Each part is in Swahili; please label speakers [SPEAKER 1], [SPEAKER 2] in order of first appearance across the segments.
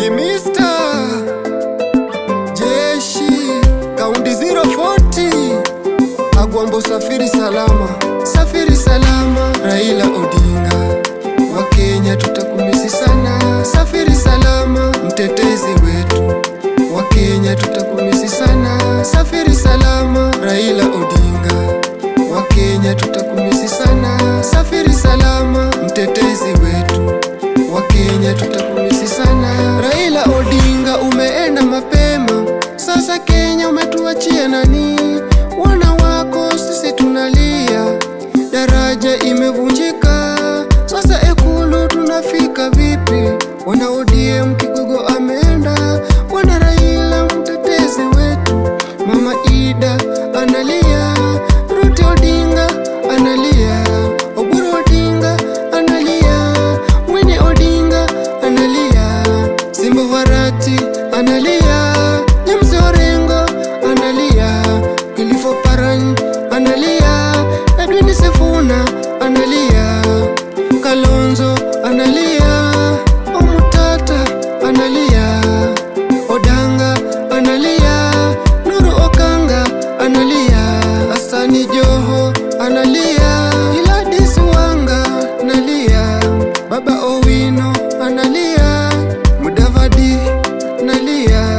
[SPEAKER 1] ni Mr. Jeshi Kaunti 040 Agwambo, safiri salama, safiri salama. Raila Odinga, wa Kenya tutakumisi sana. Safiri salama, mtetezi wetu, wa Kenya tutakumisi sana. Safiri salama, Raila Odinga, wa Kenya tutakumisi sana. Safiri salama, mtetezi wetu, wa Kenya tutakumisi sana. Raila Odinga, umeenda mapema, sasa Kenya umetuachia nani? Wana wako sisi tunalia, daraja imevunjika, sasa Ekulu tunafika vipi? Wana ODM Kigogo ameenda, wana Raila mtetezi wetu, Mama Ida analia, Ruto Odinga analia, Oburu Odinga analia, Winnie Odinga analia, Simba Warati analia, James Orengo analia, Kilifo Parany analia, Edwin Sifuna analia, Kalonzo analia, Omutata analia, Odanga analia, Nuru Okanga analia, Asani Joho analia, Gladys Wanga analia, Baba Owino analia, Mudavadi analia.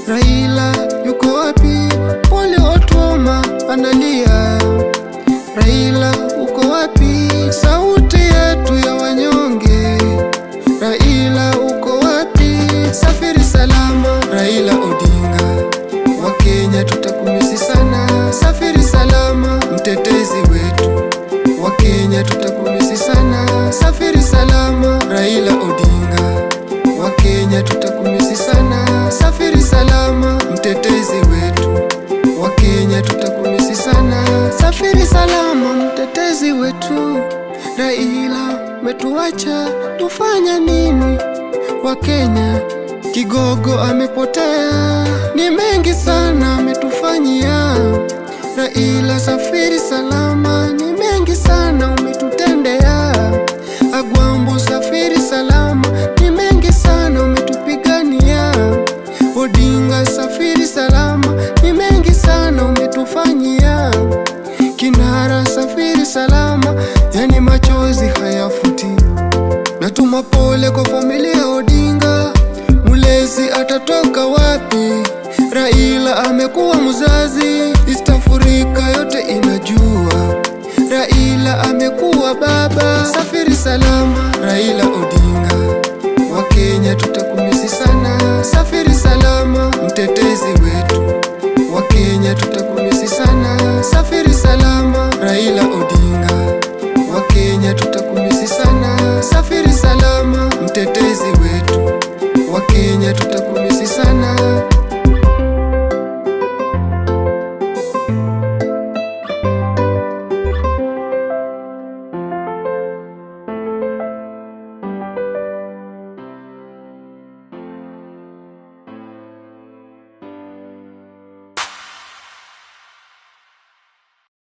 [SPEAKER 1] Raila yuko wapi? Pole Otuoma analia, Raila uko wapi? Sauti yetu ya wanyonge, Raila uko wapi? Safiri salama, Raila Odinga, wa Kenya tutakumisi sana. Safiri salama, mtetezi wetu, wa Kenya tutakumisi sana. Safiri salama, Raila Odinga, wa Kenya tutakumisi sana. Safiri salama, mtetezi wetu, wa Kenya tutakumisi sana. Safiri salama, mtetezi wetu, Raila metuacha, tufanya nini? Wa Kenya Kigogo amepotea, ni mengi sana ametufanyia. Raila safiri salama, ni mengi sana umetutendea. Agwambo safiri salama, ni mengi sana umetupigania. Odinga safiri salama, ni mengi sana umetufanyia. Kinara safiri salama, yani machozi hayafuti. Natuma pole kwa familia Odinga, mulezi atatoka wapi? Raila amekuwa mzazi, East Africa yote inajua. Raila amekuwa baba, safiri salama, Raila Odinga,